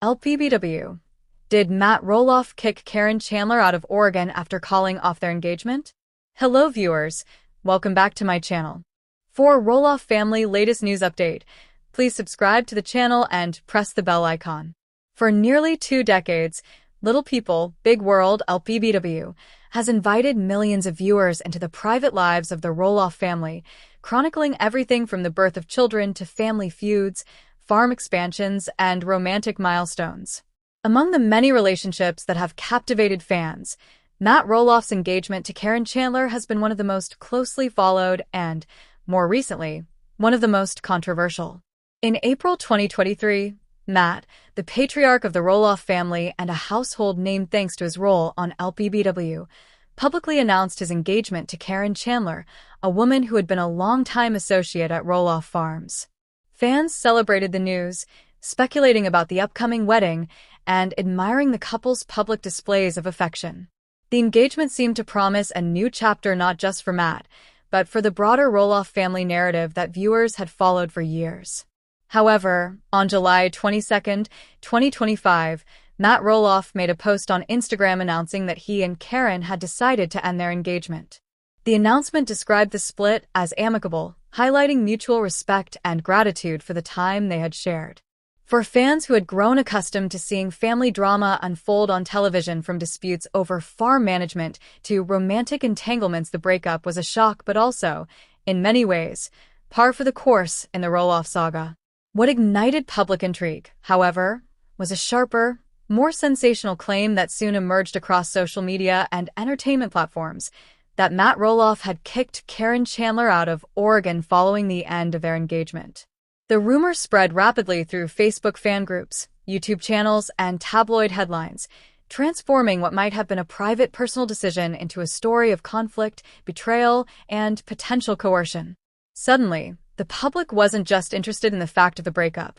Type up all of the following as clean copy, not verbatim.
LPBW. Did Matt Roloff kick Caryn Chandler out of Oregon after calling off their engagement? Hello viewers, welcome back to my channel. For Roloff family latest news update, please subscribe to the channel and press the bell icon. For nearly 2 decades, Little People, Big World LPBW has invited millions of viewers into the private lives of the Roloff family, chronicling everything from the birth of children to family feuds, farm expansions, and romantic milestones. Among the many relationships that have captivated fans, Matt Roloff's engagement to Caryn Chandler has been one of the most closely followed and, more recently, one of the most controversial. In April 2023, Matt, the patriarch of the Roloff family and a household name thanks to his role on LPBW, publicly announced his engagement to Caryn Chandler, a woman who had been a longtime associate at Roloff Farms. Fans celebrated the news, speculating about the upcoming wedding and admiring the couple's public displays of affection. The engagement seemed to promise a new chapter not just for Matt, but for the broader Roloff family narrative that viewers had followed for years. However, on July 22, 2025, Matt Roloff made a post on Instagram announcing that he and Caryn had decided to end their engagement. The announcement described the split as amicable, highlighting mutual respect and gratitude for the time they had shared. For fans who had grown accustomed to seeing family drama unfold on television, from disputes over farm management to romantic entanglements, the breakup was a shock but also, in many ways, par for the course in the Roloff saga. What ignited public intrigue, however, was a sharper, more sensational claim that soon emerged across social media and entertainment platforms, that Matt Roloff had kicked Caryn Chandler out of Oregon following the end of their engagement. The rumor spread rapidly through Facebook fan groups, YouTube channels, and tabloid headlines, transforming what might have been a private personal decision into a story of conflict, betrayal, and potential coercion. Suddenly, the public wasn't just interested in the fact of the breakup.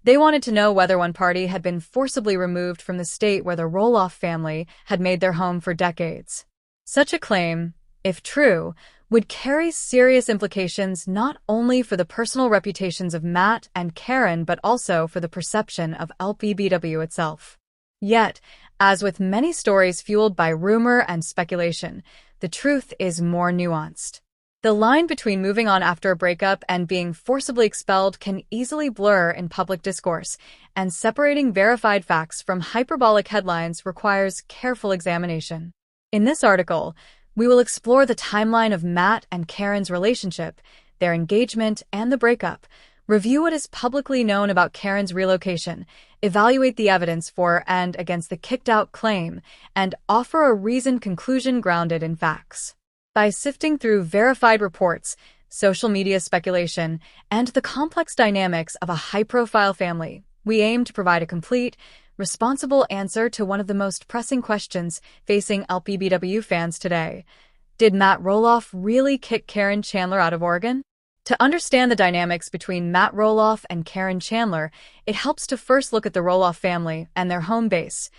They wanted to know whether one party had been forcibly removed from the state where the Roloff family had made their home for decades. Such a claim, if true, would carry serious implications not only for the personal reputations of Matt and Caryn but also for the perception of LPBW itself. Yet, as with many stories fueled by rumor and speculation, the truth is more nuanced. The line between moving on after a breakup and being forcibly expelled can easily blur in public discourse, and separating verified facts from hyperbolic headlines requires careful examination. In this article, we will explore the timeline of Matt and Caryn's relationship, their engagement, and the breakup, review what is publicly known about Caryn's relocation, evaluate the evidence for and against the kicked-out claim, and offer a reasoned conclusion grounded in facts. By sifting through verified reports, social media speculation, and the complex dynamics of a high-profile family, we aim to provide a complete, responsible answer to one of the most pressing questions facing LPBW fans today. Did Matt Roloff really kick Caryn Chandler out of Oregon? To understand the dynamics between Matt Roloff and Caryn Chandler, it helps to first look at the Roloff family and their home base,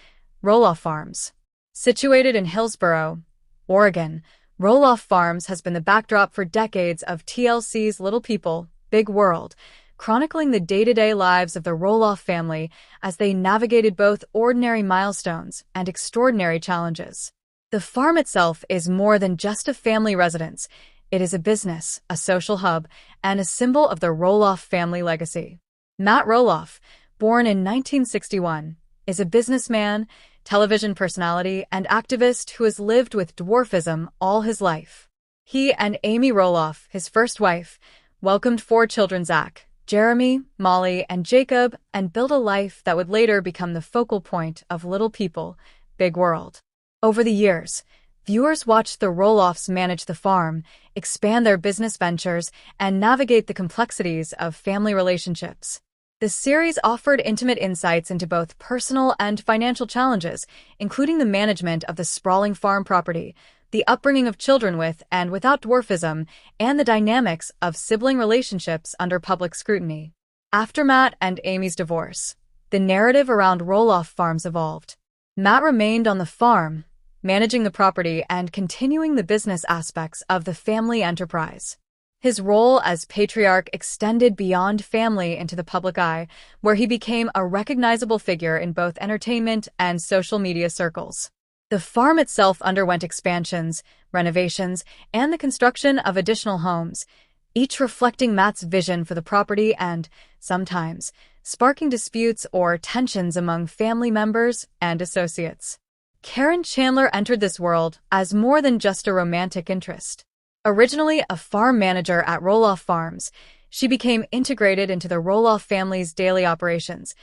Roloff Farms. Situated in Hillsboro, Oregon, Roloff Farms has been the backdrop for decades of TLC's Little People, Big World, chronicling the day-to-day lives of the Roloff family as they navigated both ordinary milestones and extraordinary challenges. The farm itself is more than just a family residence. It is a business, a social hub, and a symbol of the Roloff family legacy. Matt Roloff, born in 1961, is a businessman, television personality, and activist who has lived with dwarfism all his life. He and Amy Roloff, his first wife, welcomed 4 children: Zach, Jeremy, Molly, and Jacob, and built a life that would later become the focal point of Little People, Big World. Over the years, viewers watched the Roloffs manage the farm, expand their business ventures, and navigate the complexities of family relationships. The series offered intimate insights into both personal and financial challenges, including the management of the sprawling farm property, the upbringing of children with and without dwarfism, and the dynamics of sibling relationships under public scrutiny. After Matt and Amy's divorce, the narrative around Roloff Farms evolved. Matt remained on the farm, managing the property and continuing the business aspects of the family enterprise. His role as patriarch extended beyond family into the public eye, where he became a recognizable figure in both entertainment and social media circles. The farm itself underwent expansions, renovations, and the construction of additional homes, each reflecting Matt's vision for the property and, sometimes, sparking disputes or tensions among family members and associates. Caryn Chandler entered this world as more than just a romantic interest. Originally a farm manager at Roloff Farms, she became integrated into the Roloff family's daily operations,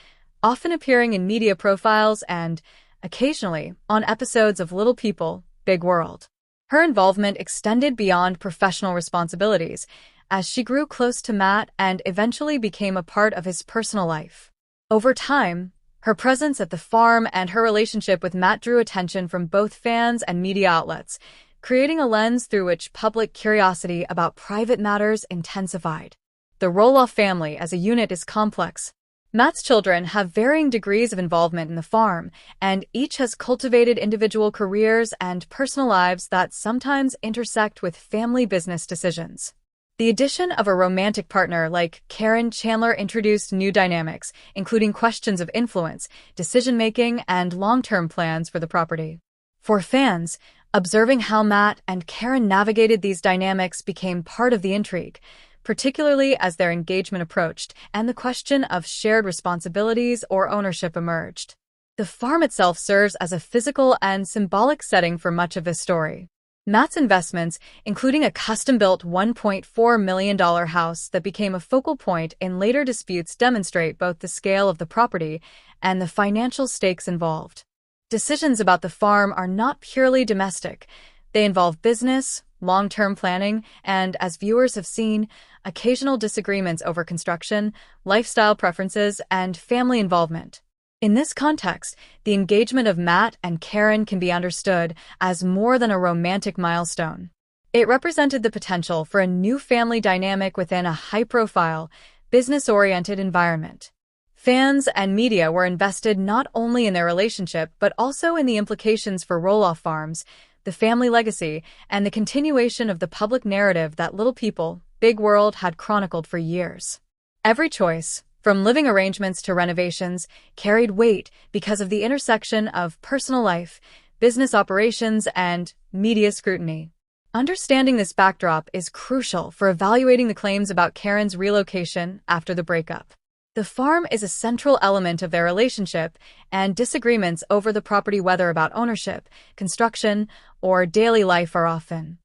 often appearing in media profiles and, occasionally, on episodes of Little People, Big World. Her involvement extended beyond professional responsibilities, as she grew close to Matt and eventually became a part of his personal life. Over time, her presence at the farm and her relationship with Matt drew attention from both fans and media outlets, creating a lens through which public curiosity about private matters intensified. The Roloff family as a unit is complex. Matt's children have varying degrees of involvement in the farm, and each has cultivated individual careers and personal lives that sometimes intersect with family business decisions. The addition of a romantic partner like Caryn Chandler introduced new dynamics, including questions of influence, decision-making, and long-term plans for the property. For fans, observing how Matt and Caryn navigated these dynamics became part of the intrigue, particularly as their engagement approached and the question of shared responsibilities or ownership emerged. The farm itself serves as a physical and symbolic setting for much of this story. Matt's investments, including a custom-built $1.4 million house that became a focal point in later disputes, demonstrate both the scale of the property and the financial stakes involved. Decisions about the farm are not purely domestic. They involve business, long-term planning, and, as viewers have seen, occasional disagreements over construction, lifestyle preferences, and family involvement. In this context, the engagement of Matt and Caryn can be understood as more than a romantic milestone. It represented the potential for a new family dynamic within a high-profile, business-oriented environment. Fans and media were invested not only in their relationship but also in the implications for Roloff Farms, the family legacy, and the continuation of the public narrative that Little People, Big World had chronicled for years. Every choice, from living arrangements to renovations, carried weight because of the intersection of personal life, business operations, and media scrutiny. Understanding this backdrop is crucial for evaluating the claims about Caryn's relocation after the breakup. The farm is a central element of their relationship, and disagreements over the property, whether about ownership, construction, or daily life, are often